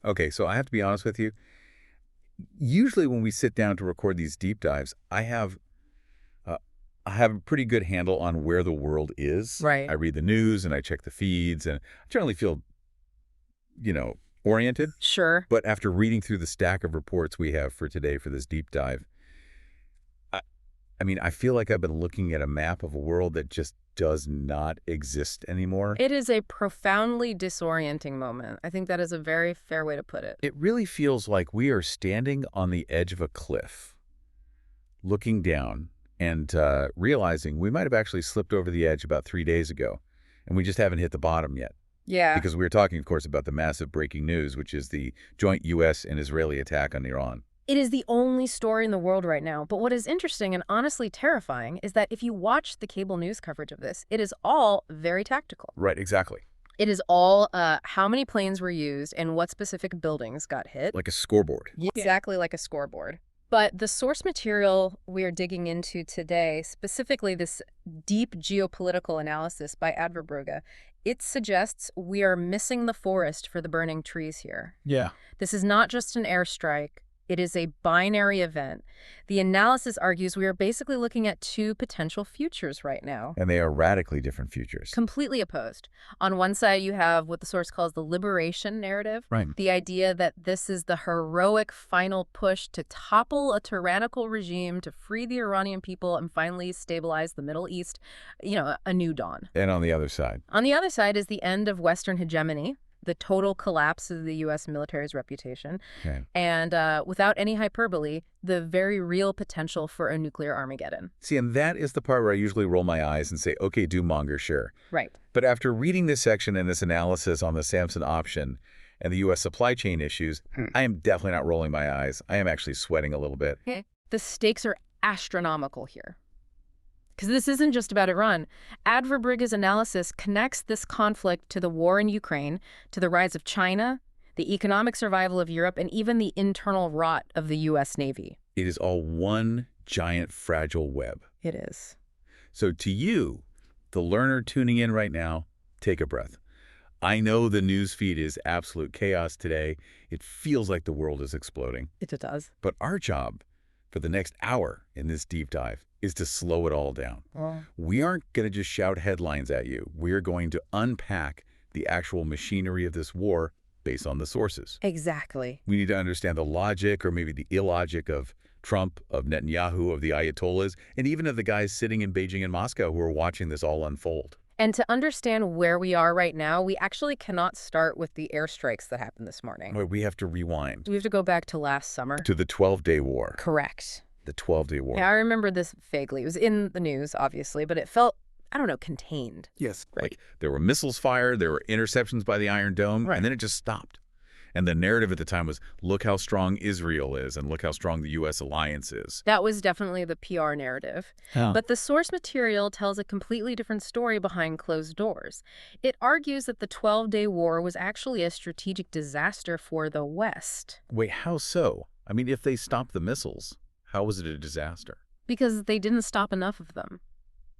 Okay, so I have to be honest with you. Usually when we sit down to record these deep dives, uh, I have a pretty good handle on where the world is. Right. I read the news and I check the feeds, and I generally feel, oriented. Sure. But after reading through the stack of reports we have for today for this deep dive, I, I mean, I feel like I've been looking at a map of a world that just does not exist anymore. It is a profoundly disorienting moment. I think that is a very fair way to put it. It really feels like we are standing on the edge of a cliff, looking down and realizing we might have actually slipped over the edge about 3 days ago, and we just haven't hit the bottom yet. Yeah. Because we were talking, of course, about the massive breaking news, which is the joint U.S. and Israeli attack on Iran. It is the only story in the world right now. But what is interesting and honestly terrifying is that if you watch the cable news coverage of this, it is all very tactical. Right, exactly. It is all how many planes were used and what specific buildings got hit. Like a scoreboard. Exactly like a scoreboard. But the source material we are digging into today, specifically this deep geopolitical analysis by Adverbrugge, it suggests we are missing the forest for the burning trees here. Yeah. This is not just an airstrike. It is a binary event. The analysis argues we are basically looking at two potential futures right now. And they are radically different futures. Completely opposed. On one side, you have what the source calls the liberation narrative. Right. The idea that this is the heroic final push to topple a tyrannical regime, to free the Iranian people, and finally stabilize the Middle East, a new dawn. And on the other side? On the other side is the end of Western hegemony, the total collapse of the U.S. military's reputation, and without any hyperbole, the very real potential for a nuclear Armageddon. See, and that is the part where I usually roll my eyes and say, okay, doommonger, sure. Right. But after reading this section and this analysis on the Samson option and the U.S. supply chain issues, I am definitely not rolling my eyes. I am actually sweating a little bit. The stakes are astronomical here. Because this isn't just about Iran. Adverbrugge's analysis connects this conflict to the war in Ukraine, to the rise of China, the economic survival of Europe, and even the internal rot of the U.S. Navy. It is all one giant fragile web. It is. So to you, the learner tuning in right now, take a breath. I know the news feed is absolute chaos today. It feels like the world is exploding. It does. But our job for the next hour in this deep dive is to slow it all down. We aren't going to just shout headlines at you. We're going to unpack the actual machinery of this war based on the sources. Exactly. We need to understand the logic or maybe the illogic of Trump, of Netanyahu, of the Ayatollahs, and even of the guys sitting in Beijing and Moscow who are watching this all unfold. And to understand where we are right now, we actually cannot start with the airstrikes that happened this morning. We have to rewind. We have to go back to last summer. To the 12-day war. Correct. The 12-day war. Yeah, I remember this vaguely. It was in the news, obviously, but it felt, contained. Yes. Right. Like there were missiles fired, there were interceptions by the Iron Dome, and then it just stopped. And the narrative at the time was, look how strong Israel is and look how strong the U.S. alliance is. That was definitely the PR narrative. Yeah. But the source material tells a completely different story behind closed doors. It argues that the 12-day war was actually a strategic disaster for the West. Wait, how so? I mean, if they stopped the missiles, how was it a disaster? Because they didn't stop enough of them.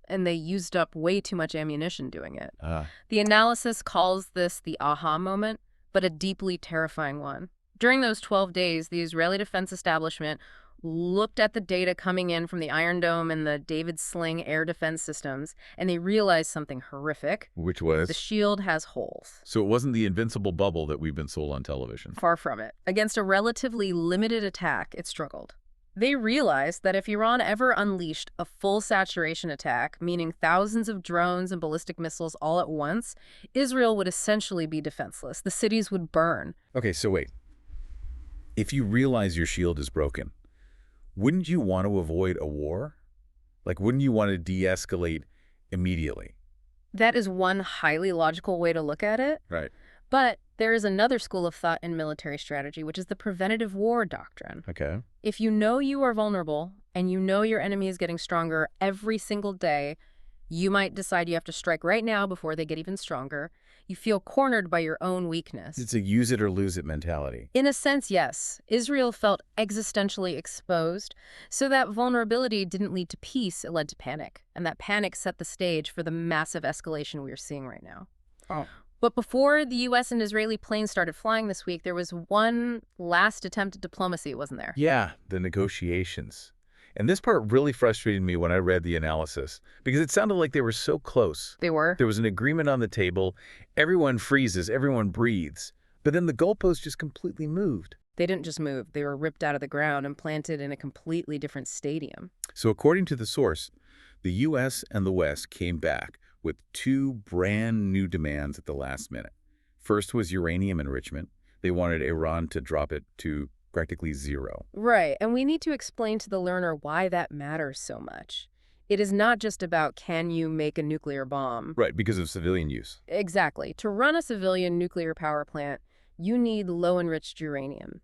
And they used up way too much ammunition doing it. The analysis calls this the aha moment, but a deeply terrifying one. During those 12 days, the Israeli Defense Establishment looked at the data coming in from the Iron Dome and the David Sling air defense systems, and they realized something horrific. Which was? The shield has holes. So it wasn't the invincible bubble that we've been sold on television. Far from it. Against a relatively limited attack, it struggled. They realized that if Iran ever unleashed a full saturation attack, meaning thousands of drones and ballistic missiles all at once, Israel would essentially be defenseless. The cities would burn. Okay, so wait. If you realize your shield is broken, wouldn't you want to avoid a war? Like, wouldn't you want to de-escalate immediately? That is one highly logical way to look at it. Right. But there is another school of thought in military strategy, which is the preventative war doctrine. Okay. If you know you are vulnerable and you know your enemy is getting stronger every single day, you might decide you have to strike right now before they get even stronger. You feel cornered by your own weakness. It's a use it or lose it mentality. In a sense, yes. Israel felt existentially exposed, so that vulnerability didn't lead to peace, it led to panic. And that panic set the stage for the massive escalation we are seeing right now. But before the U.S. and Israeli planes started flying this week, there was one last attempt at diplomacy, wasn't there? Yeah, the negotiations. And this part really frustrated me when I read the analysis, because it sounded like they were so close. They were. There was an agreement on the table, everyone freezes, everyone breathes, but then the goalpost just completely moved. They didn't just move. They were ripped out of the ground and planted in a completely different stadium. So according to the source, the U.S. and the West came back with two brand new demands at the last minute. First was uranium enrichment. They wanted Iran to drop it to practically zero. Right, and we need to explain to the learner why that matters so much. It is not just about can you make a nuclear bomb. Right, because of civilian use. Exactly. To run a civilian nuclear power plant, you need low-enriched uranium.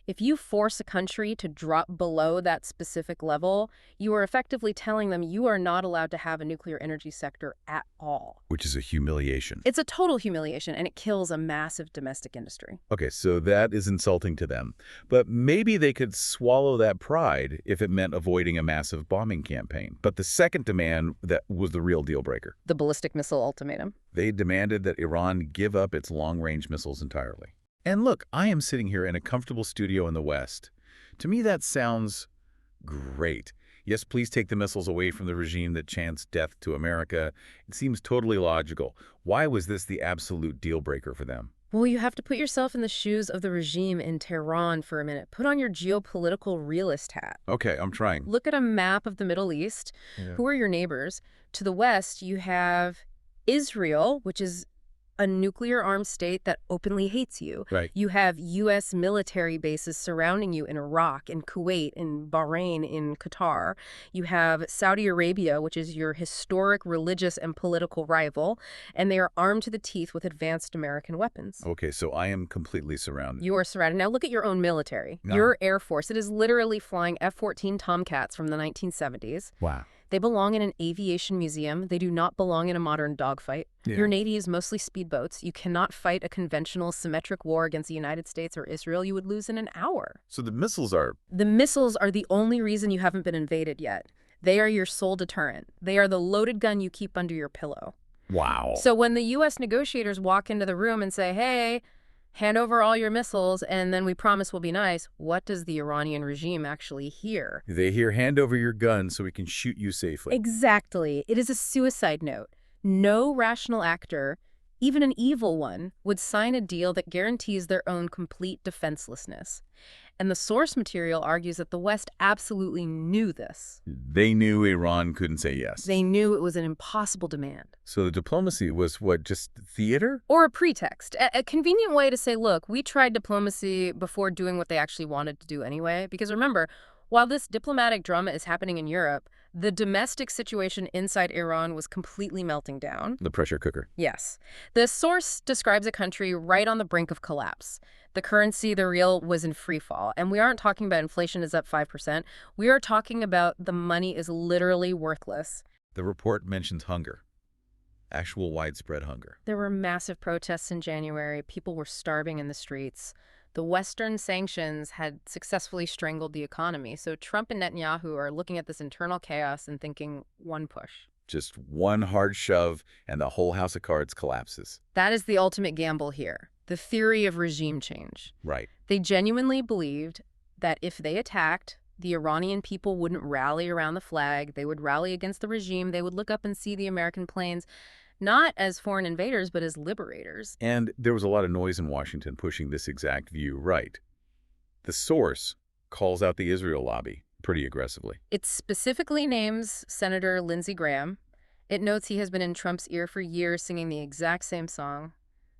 If you force a country to drop below that specific level, you are effectively telling them you are not allowed to have a nuclear energy sector at all. Which is a humiliation. It's a total humiliation, and it kills a massive domestic industry. Okay, so that is insulting to them. But maybe they could swallow that pride if it meant avoiding a massive bombing campaign. But the second demand, that was the real deal breaker. The ballistic missile ultimatum. They demanded that Iran give up its long-range missiles entirely. And look, I am sitting here in a comfortable studio in the West. To me, that sounds great. Yes, please take the missiles away from the regime that chants death to America. It seems totally logical. Why was this the absolute deal breaker for them? Well, you have to put yourself in the shoes of the regime in Tehran for a minute. Put on your geopolitical realist hat. Okay, I'm trying. Look at a map of the Middle East. Yeah. Who are your neighbors? To the west, you have Israel, which is a nuclear-armed state that openly hates you. Right. You have U.S. military bases surrounding you in Iraq, in Kuwait, in Bahrain, in Qatar. You have Saudi Arabia, which is your historic religious and political rival, and they are armed to the teeth with advanced American weapons. Okay, so I am completely surrounded. You are surrounded. Now look at your own military. No. Your Air Force, it is literally flying F-14 Tomcats from the 1970s. Wow. They belong in an aviation museum. They do not belong in a modern dogfight. Yeah. Your Navy is mostly speedboats. You cannot fight a conventional symmetric war against the United States or Israel. You would lose in an hour. So the missiles are... The missiles are the only reason you haven't been invaded yet. They are your sole deterrent. They are the loaded gun you keep under your pillow. Wow. So when the U.S. negotiators walk into the room and say, hey, hand over all your missiles, and then we promise we'll be nice, what does the Iranian regime actually hear? They hear, hand over your gun so we can shoot you safely. Exactly. It is a suicide note. No rational actor, even an evil one, would sign a deal that guarantees their own complete defenselessness. And the source material argues that the West absolutely knew this. They knew Iran couldn't say yes. They knew it was an impossible demand. So the diplomacy was what, just theater? Or a pretext. A convenient way to say, look, we tried diplomacy before doing what they actually wanted to do anyway. Because remember, while this diplomatic drama is happening in Europe, the domestic situation inside Iran was completely melting down. The pressure cooker. Yes. The source describes a country right on the brink of collapse. The currency, the real, was in free fall. And we aren't talking about inflation is up 5%. We are talking about the money is literally worthless. The report mentions hunger. Actual widespread hunger. There were massive protests in January. People were starving in the streets. The Western sanctions had successfully strangled the economy. So Trump and Netanyahu are looking at this internal chaos and thinking one push. Just one hard shove and the whole house of cards collapses. That is the ultimate gamble here. The theory of regime change. Right. They genuinely believed that if they attacked, the Iranian people wouldn't rally around the flag. They would rally against the regime. They would look up and see the American planes, not as foreign invaders, but as liberators. And there was a lot of noise in Washington pushing this exact view right. The source calls out the Israel lobby pretty aggressively. It specifically names Senator Lindsey Graham. It notes he has been in Trump's ear for years singing the exact same song.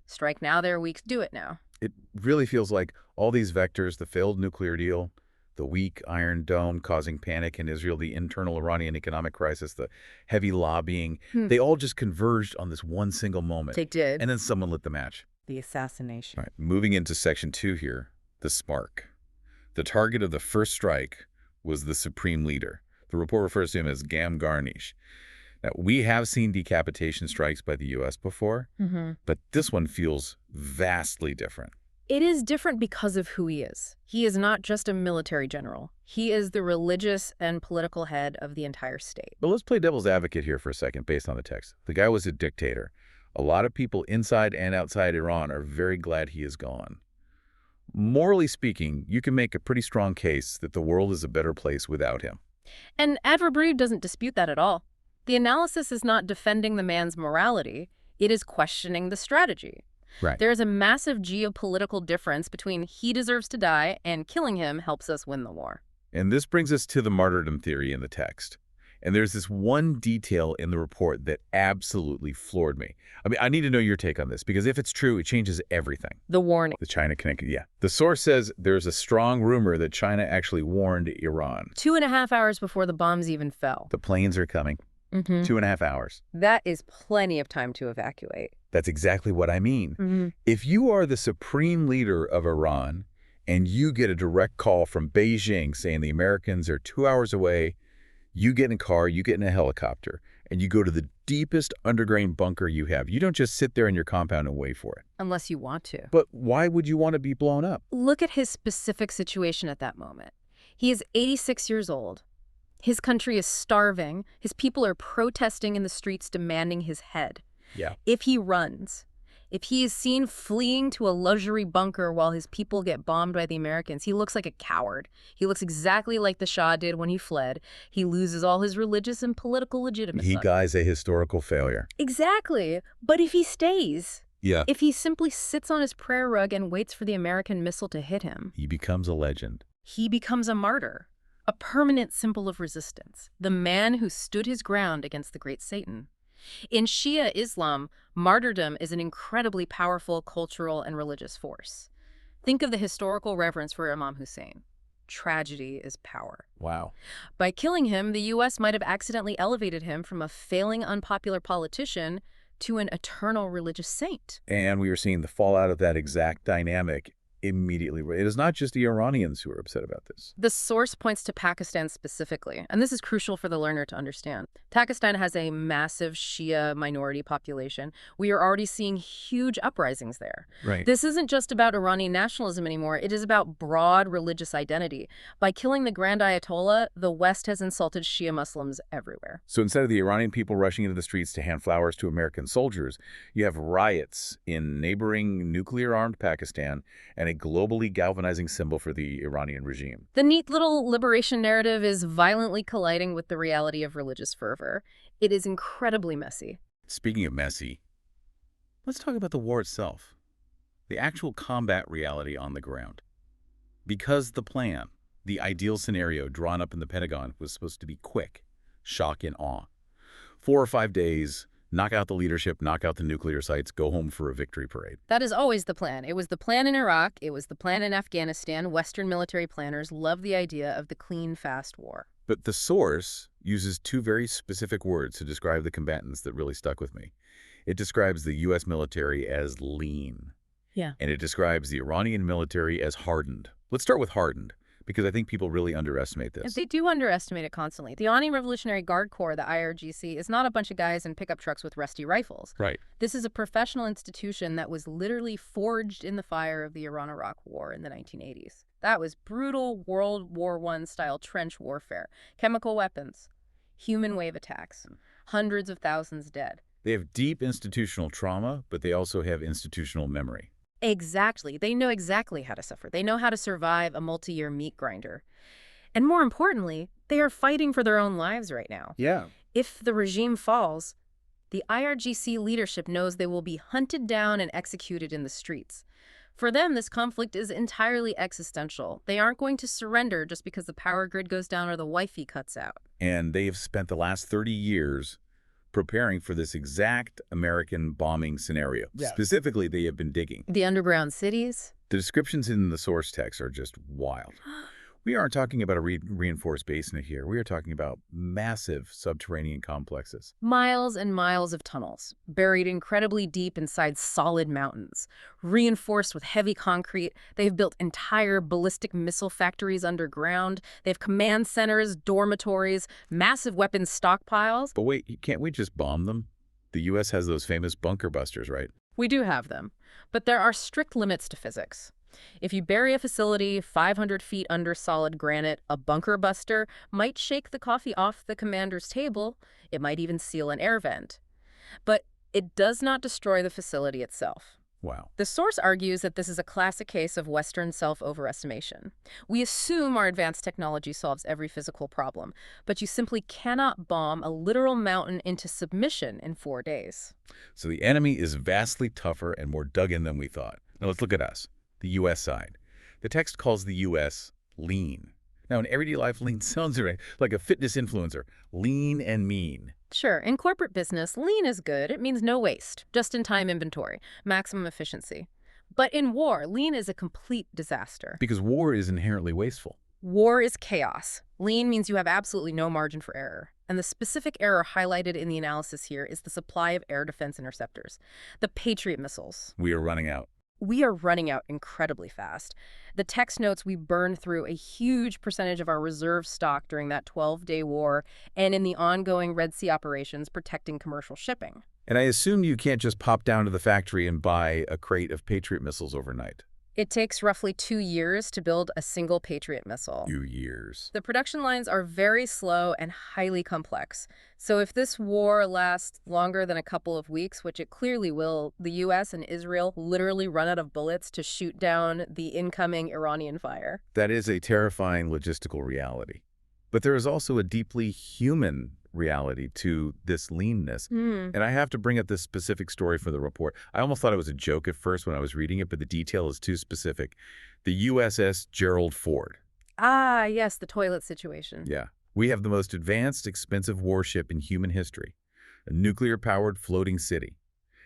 Strike now, they're weak, do it now. It really feels like all these vectors, the failed nuclear deal, the weak Iron Dome causing panic in Israel, the internal Iranian economic crisis, the heavy lobbying, they all just converged on this one single moment. They did. And then someone lit the match. The assassination. All right, moving into section 2 here, the spark. The target of the first strike was the supreme leader. The report refers to him as Gam Garnish. Now, we have seen decapitation strikes by the U.S. before, but this one feels vastly different. It is different because of who he is. He is not just a military general. He is the religious and political head of the entire state. But let's play devil's advocate here for a second based on the text. The guy was a dictator. A lot of people inside and outside Iran are very glad he is gone. Morally speaking, you can make a pretty strong case that the world is a better place without him. And Adverbrief doesn't dispute that at all. The analysis is not defending the man's morality, it is questioning the strategy. Right. There is a massive geopolitical difference between he deserves to die and killing him helps us win the war. And this brings us to the martyrdom theory in the text. And there's this one detail in the report that absolutely floored me. I mean, I need to know your take on this, because if it's true, it changes everything. The warning. The China connected, yeah. The source says there's a strong rumor that China actually warned Iran. 2.5 hours before the bombs even fell. The planes are coming. 2.5 hours. That is plenty of time to evacuate. That's exactly what I mean. If you are the supreme leader of Iran and you get a direct call from Beijing saying the Americans are 2 hours away, you get in a car, you get in a helicopter, and you go to the deepest underground bunker you have. You don't just sit there in your compound and wait for it. Unless you want to. But why would you want to be blown up? Look at his specific situation at that moment. He is 86 years old. His country is starving. His people are protesting in the streets demanding his head. Yeah. If he runs, if he is seen fleeing to a luxury bunker while his people get bombed by the Americans, he looks like a coward. He looks exactly like the Shia did when he fled. He loses all his religious and political legitimacy. He guy's a historical failure. Exactly. But if he stays, Yeah. if he simply sits on his prayer rug and waits for the American missile to hit him, He becomes a legend. he becomes a martyr, a permanent symbol of resistance, the man who stood his ground against the great Satan. In Shia Islam, martyrdom is an incredibly powerful cultural and religious force. Think of the historical reverence for Imam Hussein. Tragedy is power. Wow. By killing him, the U.S. might have accidentally elevated him from a failing, unpopular politician to an eternal religious saint. And we are seeing the fallout of that exact dynamic immediately. It is not just the Iranians who are upset about this. The source points to Pakistan specifically, and this is crucial for the learner to understand. Pakistan has a massive Shia minority population. We are already seeing huge uprisings there. Right. This isn't just about Iranian nationalism anymore. It is about broad religious identity. By killing the Grand Ayatollah, the West has insulted Shia Muslims everywhere. So instead of the Iranian people rushing into the streets to hand flowers to American soldiers, you have riots in neighboring nuclear-armed Pakistan and a globally galvanizing symbol for the Iranian regime. The neat little liberation narrative is violently colliding with the reality of religious fervor. It is incredibly messy. Speaking of messy, let's talk about the war itself, the actual combat reality on the ground. Because the plan, the ideal scenario drawn up in the Pentagon, was supposed to be quick, shock and awe. 4 or 5 days, knock out the leadership, knock out the nuclear sites, go home for a victory parade. That is always the plan. It was the plan in Iraq. It was the plan in Afghanistan. Western military planners love the idea of the clean, fast war. But the source uses 2 very specific words to describe the combatants that really stuck with me. It describes the U.S. military as lean. Yeah. And it describes the Iranian military as hardened. Let's start with hardened, because I think people really underestimate this. They do underestimate it constantly. The Iranian Revolutionary Guard Corps, the IRGC, is not a bunch of guys in pickup trucks with rusty rifles. Right. This is a professional institution that was literally forged in the fire of the Iran-Iraq War in the 1980s. That was brutal World War I style trench warfare. Chemical weapons, human wave attacks, hundreds of thousands dead. They have deep institutional trauma, but they also have institutional memory. Exactly. They know exactly how to suffer. They know how to survive a multi-year meat grinder. And more importantly, they are fighting for their own lives right now. Yeah. If the regime falls, the IRGC leadership knows they will be hunted down and executed in the streets. For them, this conflict is entirely existential. They aren't going to surrender just because the power grid goes down or the Wi-Fi cuts out. And they have spent the last 30 years preparing for this exact American bombing scenario. Yeah. Specifically, they have been digging. The underground cities. The descriptions in the source text are just wild. We aren't talking about a reinforced basin here. We are talking about massive subterranean complexes. Miles and miles of tunnels, buried incredibly deep inside solid mountains. Reinforced with heavy concrete, they've built entire ballistic missile factories underground. They have command centers, dormitories, massive weapons stockpiles. But wait, can't we just bomb them? The U.S. has those famous bunker busters, right? We do have them, but there are strict limits to physics. If you bury a facility 500 feet under solid granite, a bunker buster might shake the coffee off the commander's table. It might even seal an air vent. But It does not destroy the facility itself. Wow. The source argues that this is a classic case of Western self-overestimation. We assume our advanced technology solves every physical problem, but you simply cannot bomb a literal mountain into submission in 4 days. So the enemy is vastly tougher and more dug in than we thought. Now let's look at us, the U.S. side. The text calls the U.S. lean. Now in everyday life, lean sounds like a fitness influencer. Lean and mean. Sure, in corporate business, lean is good. It means no waste, just-in-time inventory, maximum efficiency. But in war, lean is a complete disaster. Because war is inherently wasteful. War is chaos. Lean means you have absolutely no margin for error. And the specific error highlighted in the analysis here is the supply of air defense interceptors, the Patriot missiles. We are running out. We are running out incredibly fast. The text notes we burned through a huge percentage of our reserve stock during that 12-day war and in the ongoing Red Sea operations protecting commercial shipping. And I assume you can't just pop down to the factory and buy a crate of Patriot missiles overnight. It takes roughly 2 years to build a single Patriot missile. 2 years. The production lines are very slow and highly complex. So if this war lasts longer than a couple of weeks, which it clearly will, the U.S. and Israel literally run out of bullets to shoot down the incoming Iranian fire. That is a terrifying logistical reality. But there is also a deeply human reality to this leanness. And I have to bring up this specific story for the report. I almost thought it was a joke at first when I was reading it, but the detail is too specific. The USS Gerald Ford. Ah, yes, the toilet situation. Yeah. We have the most advanced, expensive warship in human history, a nuclear-powered floating city.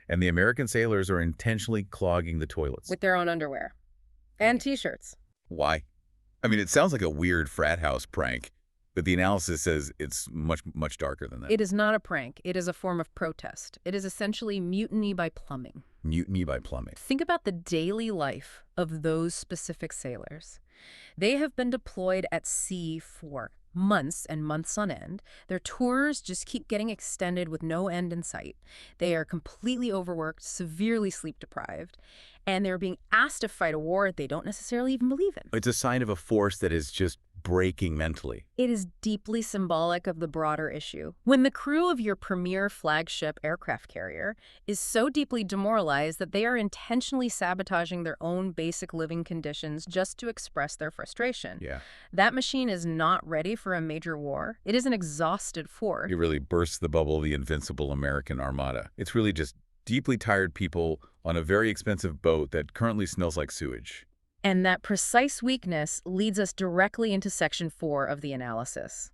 And the American sailors are intentionally clogging the toilets. With their own underwear. And T-shirts. Why? I mean, it sounds like a weird frat house prank. But the analysis says it's much, much darker than that. It is not a prank. It is a form of protest. It is essentially mutiny by plumbing. Mutiny by plumbing. Think about the daily life of those specific sailors. They have been deployed at sea for months and months on end. Their tours just keep getting extended with no end in sight. They are completely overworked, severely sleep-deprived, and they're being asked to fight a war they don't necessarily even believe in. It's a sign of a force that is just breaking mentally. It is deeply symbolic of the broader issue. When the crew of your premier flagship aircraft carrier is so deeply demoralized that they are intentionally sabotaging their own basic living conditions just to express their frustration. Yeah. That machine is not ready for a major war. It is an exhausted force. It really bursts the bubble of the invincible American armada. It's really just deeply tired people on a very expensive boat that currently smells like sewage. And that precise weakness leads us directly into Section 4 of the analysis.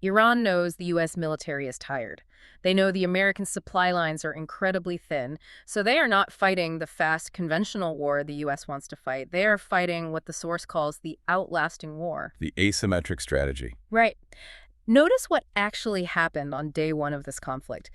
Iran knows the U.S. military is tired. They know the American supply lines are incredibly thin, so they are not fighting the fast conventional war the U.S. wants to fight. They are fighting what the source calls the outlasting war. The asymmetric strategy. Right. Notice what actually happened on day one of this conflict.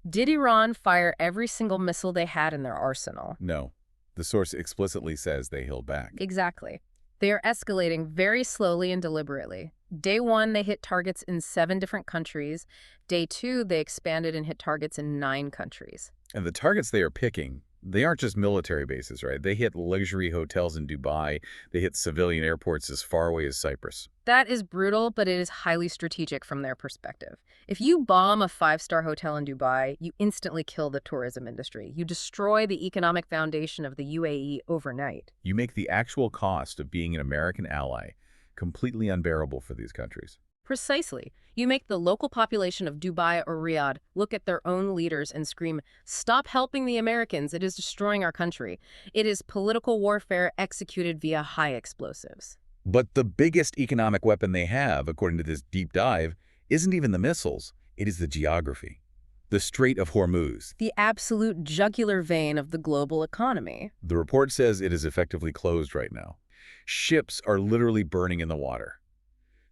Did Iran fire every single missile they had in their arsenal? No. The source explicitly says they held back. Exactly. They are escalating very slowly and deliberately. Day 1, they hit targets in 7 different countries. Day 2, they expanded and hit targets in 9 countries. And the targets they are picking, they aren't just military bases, right? They hit luxury hotels in Dubai. They hit civilian airports as far away as Cyprus. That is brutal, but it is highly strategic from their perspective. If you bomb a 5-star hotel in Dubai, you instantly kill the tourism industry. You destroy the economic foundation of the UAE overnight. You make the actual cost of being an American ally completely unbearable for these countries. Precisely. You make the local population of Dubai or Riyadh look at their own leaders and scream, "Stop helping the Americans, it is destroying our country." It is political warfare executed via high explosives. But the biggest economic weapon they have, according to this deep dive, isn't even the missiles. It is the geography. The Strait of Hormuz. The absolute jugular vein of the global economy. The report says it is effectively closed right now. Ships are literally burning in the water.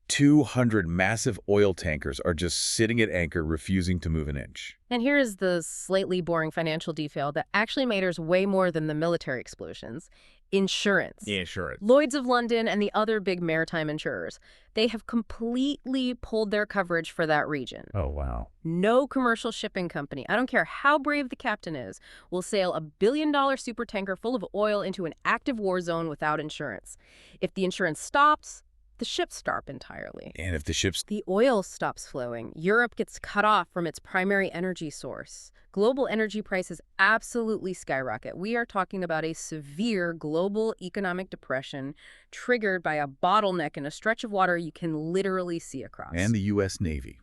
200 massive oil tankers are just sitting at anchor, refusing to move an inch. And here is the slightly boring financial detail that actually matters way more than the military explosions. Insurance. Yeah, insurance. Lloyd's of London and the other big maritime insurers, they have completely pulled their coverage for that region. Oh, wow. No commercial shipping company, I don't care how brave the captain is, will sail a billion-dollar supertanker full of oil into an active war zone without insurance. If the insurance stops, the ships stop entirely. And if the ships... The oil stops flowing. Europe gets cut off from its primary energy source. Global energy prices absolutely skyrocket. We are talking about a severe global economic depression triggered by a bottleneck in a stretch of water you can literally see across. And the U.S. Navy,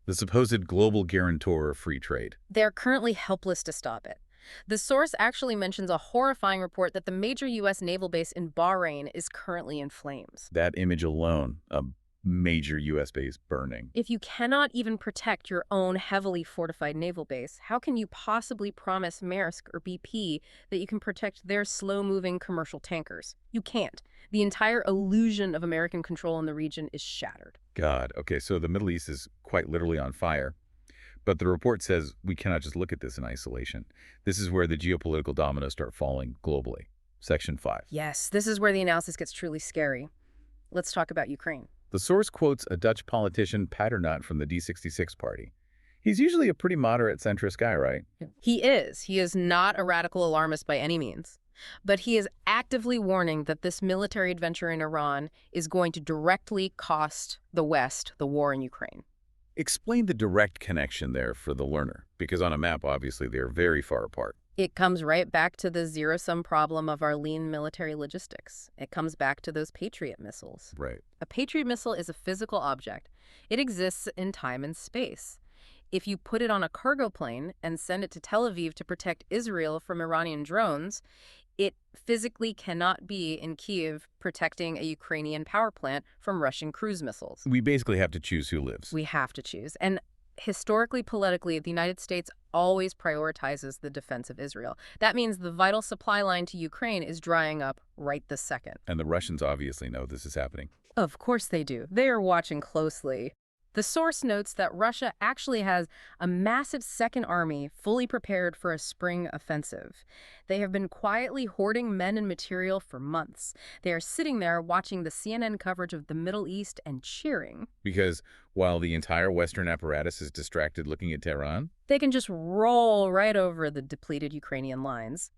the supposed global guarantor of free trade. They're currently helpless to stop it. The source actually mentions a horrifying report that the major U.S. naval base in Bahrain is currently in flames. That image alone, a major U.S. base burning. If you cannot even protect your own heavily fortified naval base, how can you possibly promise Maersk or BP that you can protect their slow-moving commercial tankers? You can't. The entire illusion of American control in the region is shattered. God, okay, so the Middle East is quite literally on fire. But the report says we cannot just look at this in isolation. This is where the geopolitical dominoes start falling globally. Section 5. Yes, this is where the analysis gets truly scary. Let's talk about Ukraine. The source quotes a Dutch politician, Paternotte, from the D66 party. He's usually a pretty moderate centrist guy, right? He is. He is not a radical alarmist by any means. But he is actively warning that this military adventure in Iran is going to directly cost the West the war in Ukraine. Explain the direct connection there for the learner, because on a map, obviously, they're very far apart. It comes right back to the zero-sum problem of our lean military logistics. It comes back to those Patriot missiles. Right. A Patriot missile is a physical object. It exists in time and space. If you put it on a cargo plane and send it to Tel Aviv to protect Israel from Iranian drones, it physically cannot be in Kyiv protecting a Ukrainian power plant from Russian cruise missiles. We basically have to choose who lives. We have to choose. And historically, politically, the United States always prioritizes the defense of Israel. That means the vital supply line to Ukraine is drying up right this second. And the Russians obviously know this is happening. Of course they do. They are watching closely. The source notes that Russia actually has a massive second army fully prepared for a spring offensive. They have been quietly hoarding men and material for months. They are sitting there watching the CNN coverage of the Middle East and cheering. Because while the entire Western apparatus is distracted looking at Tehran, they can just roll right over the depleted Ukrainian lines.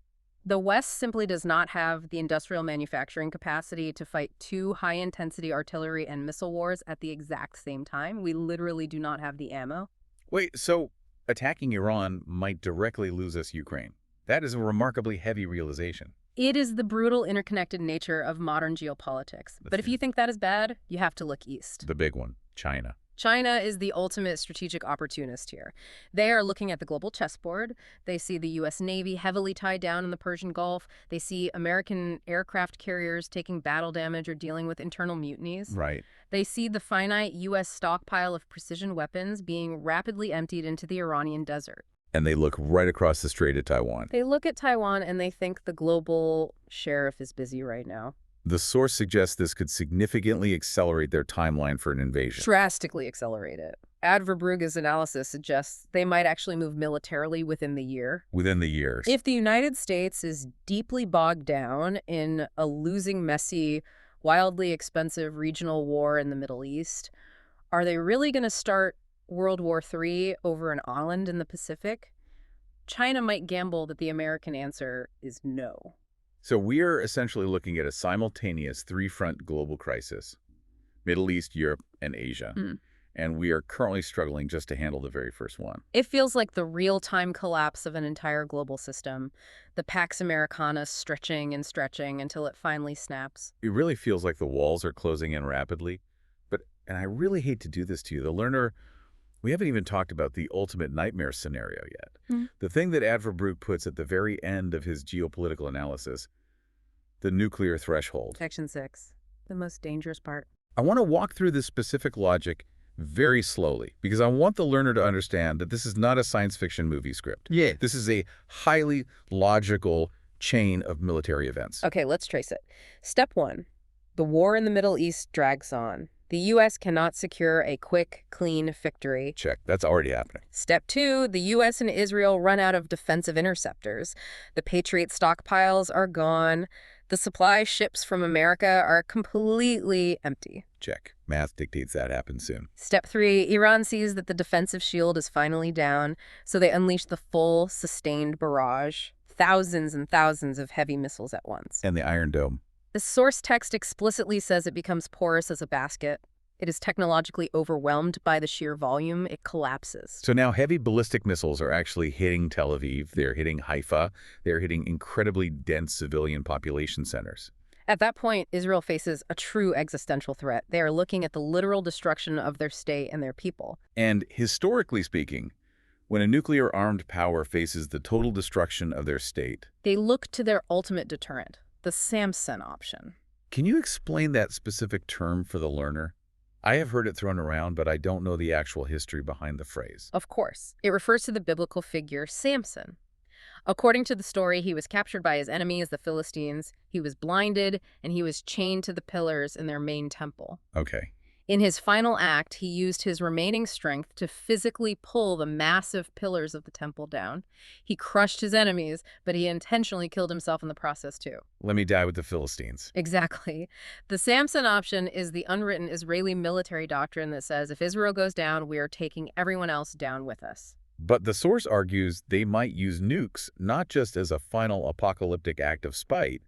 The West simply does not have the industrial manufacturing capacity to fight two high-intensity artillery and missile wars at the exact same time. We literally do not have the ammo. Wait, so attacking Iran might directly lose us Ukraine. That is a remarkably heavy realization. It is the brutal interconnected nature of modern geopolitics. But if you think that is bad, you have to look east. The big one, China. China is the ultimate strategic opportunist here. They are looking at the global chessboard. They see the U.S. Navy heavily tied down in the Persian Gulf. They see American aircraft carriers taking battle damage or dealing with internal mutinies. Right. They see the finite U.S. stockpile of precision weapons being rapidly emptied into the Iranian desert. And they look right across the Strait of Taiwan. They look at Taiwan and they think the global sheriff is busy right now. The source suggests this could significantly accelerate their timeline for an invasion. Drastically accelerate it. Adverbruga's analysis suggests they might actually move militarily within the year. Within the years. If the United States is deeply bogged down in a losing, messy, wildly expensive regional war in the Middle East, are they really going to start World War III over an island in the Pacific? China might gamble that the American answer is no. So we're essentially looking at a simultaneous three-front global crisis: Middle East, Europe, and Asia. And we are currently struggling just to handle the very first one. It feels like the real-time collapse of an entire global system, the Pax Americana stretching and stretching until it finally snaps. It really feels like the walls are closing in rapidly. And I really hate to do this to you, the learner. We haven't even talked about the ultimate nightmare scenario yet. The thing that Adverbrug puts at the very end of his geopolitical analysis, the nuclear threshold. Section 6, the most dangerous part. I want to walk through this specific logic very slowly, because I want the learner to understand that this is not a science fiction movie script. Yeah. This is a highly logical chain of military events. Okay, let's trace it. Step 1, the war in the Middle East drags on. The U.S. cannot secure a quick, clean victory. Check. That's already happening. Step 2, the U.S. and Israel run out of defensive interceptors. The Patriot stockpiles are gone. The supply ships from America are completely empty. Check. Math dictates that happens soon. Step 3, Iran sees that the defensive shield is finally down, so they unleash the full, sustained barrage. Thousands and thousands of heavy missiles at once. And the Iron Dome. The source text explicitly says it becomes porous as a basket. It is technologically overwhelmed by the sheer volume. It collapses. So now heavy ballistic missiles are actually hitting Tel Aviv, they're hitting Haifa, they're hitting incredibly dense civilian population centers. At that point, Israel faces a true existential threat. They are looking at the literal destruction of their state and their people. And historically speaking, when a nuclear-armed power faces the total destruction of their state, They look to their ultimate deterrent, the Samson option. can you explain that specific term for the learner? I have heard it thrown around, but I don't know the actual history behind the phrase. Of course, it refers to the biblical figure Samson. According to the story, he was captured by his enemies, the Philistines. He was blinded, and he was chained to the pillars in their main temple. Okay. In his final act, he used his remaining strength to physically pull the massive pillars of the temple down. He crushed his enemies, but he intentionally killed himself in the process too. Let me die with the Philistines. Exactly. The Samson option is the unwritten Israeli military doctrine that says if Israel goes down, we are taking everyone else down with us. But the source argues they might use nukes not just as a final apocalyptic act of spite,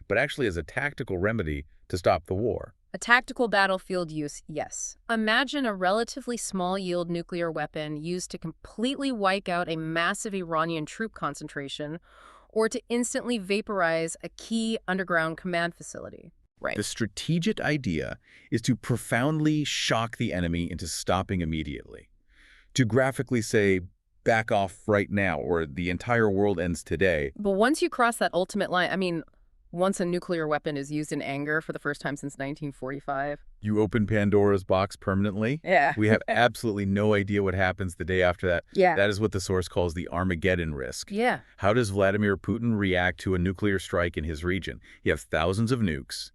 but actually as a tactical remedy to stop the war. A tactical battlefield use, yes. Imagine a relatively small-yield nuclear weapon used to completely wipe out a massive Iranian troop concentration or to instantly vaporize a key underground command facility. Right. The strategic idea is to profoundly shock the enemy into stopping immediately. To graphically say, back off right now, or the entire world ends today. But once you cross that ultimate line, once a nuclear weapon is used in anger for the first time since 1945. You open Pandora's box permanently. Yeah. We have absolutely no idea what happens the day after that. Yeah. That is what the source calls the Armageddon risk. Yeah. How does Vladimir Putin react to a nuclear strike in his region? You have thousands of nukes.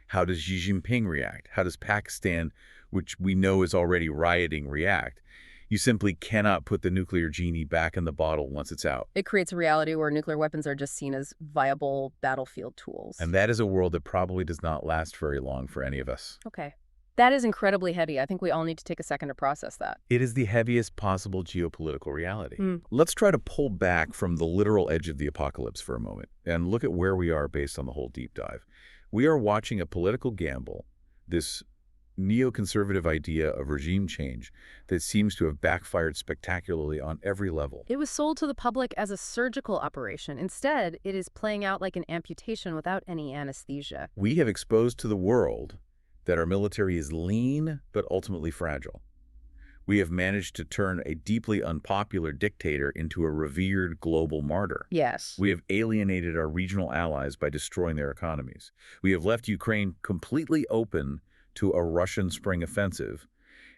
How does Xi Jinping react? How does Pakistan, which we know is already rioting, react? You simply cannot put the nuclear genie back in the bottle once it's out. It creates a reality where nuclear weapons are just seen as viable battlefield tools. And that is a world that probably does not last very long for any of us. Okay. That is incredibly heavy. I think we all need to take a second to process that. It is the heaviest possible geopolitical reality. Let's try to pull back from the literal edge of the apocalypse for a moment and look at where we are based on the whole deep dive. We are watching a political gamble, this neoconservative idea of regime change that seems to have backfired spectacularly on every level. It was sold to the public as a surgical operation. Instead, it is playing out like an amputation without any anesthesia. We have exposed to the world that our military is lean but ultimately fragile. We have managed to turn a deeply unpopular dictator into a revered global martyr. Yes. We have alienated our regional allies by destroying their economies. We have left Ukraine completely open to a Russian spring offensive,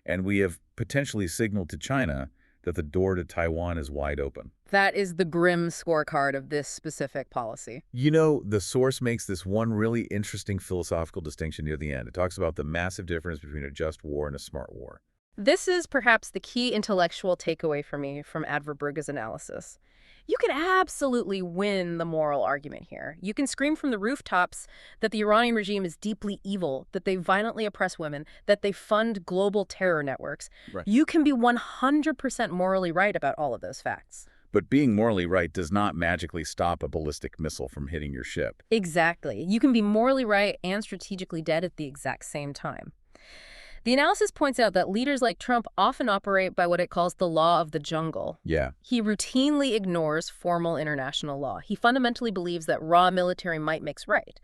and we have potentially signaled to China that the door to Taiwan is wide open. That is the grim scorecard of this specific policy. You know, the source makes this one really interesting philosophical distinction near the end. It talks about the massive difference between a just war and a smart war. This is perhaps the key intellectual takeaway for me from Adverberg's analysis. You can absolutely win the moral argument here. You can scream from the rooftops that the Iranian regime is deeply evil, that they violently oppress women, that they fund global terror networks. Right. You can be 100% morally right about all of those facts. But being morally right does not magically stop a ballistic missile from hitting your ship. Exactly. You can be morally right and strategically dead at the exact same time. The analysis points out that leaders like Trump often operate by what it calls the law of the jungle. Yeah. He routinely ignores formal international law. He fundamentally believes that raw military might makes right.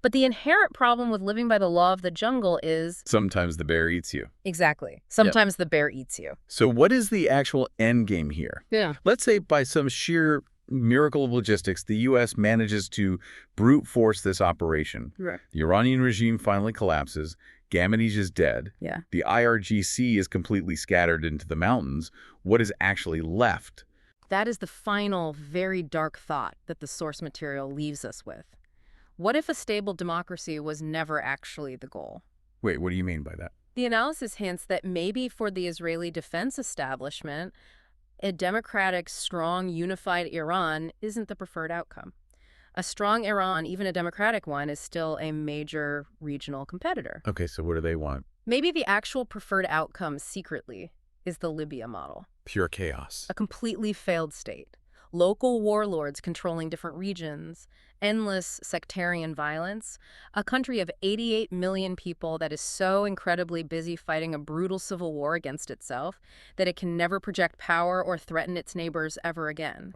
But the inherent problem with living by the law of the jungle is... Sometimes the bear eats you. Exactly. Sometimes the bear eats you. So what is the actual end game here? Yeah. Let's say by some sheer miracle of logistics, the U.S. manages to brute force this operation. Right. The Iranian regime finally collapses. Khamenei is dead. Yeah. The IRGC is completely scattered into the mountains. What is actually left? That is the final, very dark thought that the source material leaves us with. What if a stable democracy was never actually the goal? Wait, what do you mean by that? The analysis hints that maybe for the Israeli defense establishment, a democratic, strong, unified Iran isn't the preferred outcome. A strong Iran, even a democratic one, is still a major regional competitor. Okay, so what do they want? Maybe the actual preferred outcome secretly is the Libya model. Pure chaos. A completely failed state. Local warlords controlling different regions, endless sectarian violence, a country of 88 million people that is so incredibly busy fighting a brutal civil war against itself that it can never project power or threaten its neighbors ever again.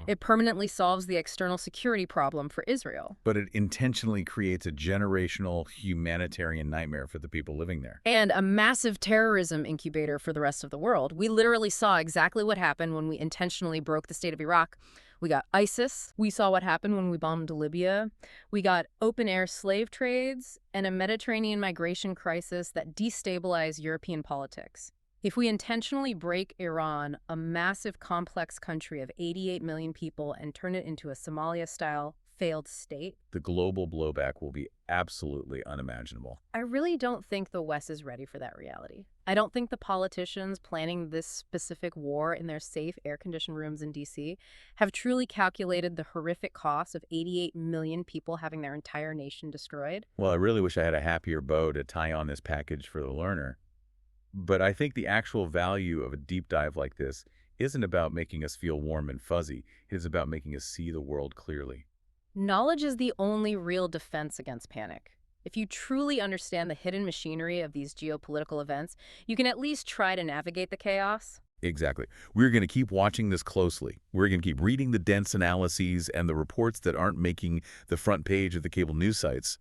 It permanently solves the external security problem for Israel. But it intentionally creates a generational humanitarian nightmare for the people living there. And a massive terrorism incubator for the rest of the world. We literally saw exactly what happened when we intentionally broke the state of Iraq. We got ISIS. We saw what happened when we bombed Libya. We got open-air slave trades and a Mediterranean migration crisis that destabilized European politics. If we intentionally break Iran, a massive complex country of 88 million people, and turn it into a Somalia-style failed state, the global blowback will be absolutely unimaginable. I really don't think the West is ready for that reality. I don't think the politicians planning this specific war in their safe, air-conditioned rooms in D.C. have truly calculated the horrific cost of 88 million people having their entire nation destroyed. Well, I really wish I had a happier bow to tie on this package for the learner. But I think the actual value of a deep dive like this isn't about making us feel warm and fuzzy. It is about making us see the world clearly. Knowledge is the only real defense against panic. If you truly understand the hidden machinery of these geopolitical events, you can at least try to navigate the chaos. Exactly. We're going to keep watching this closely. We're going to keep reading the dense analyses and the reports that aren't making the front page of the cable news sites.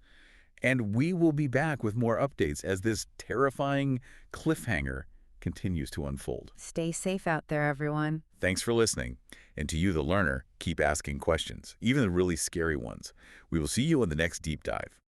And we will be back with more updates as this terrifying cliffhanger continues to unfold. Stay safe out there, everyone. Thanks for listening. And to you, the learner, keep asking questions, even the really scary ones. We will see you in the next deep dive.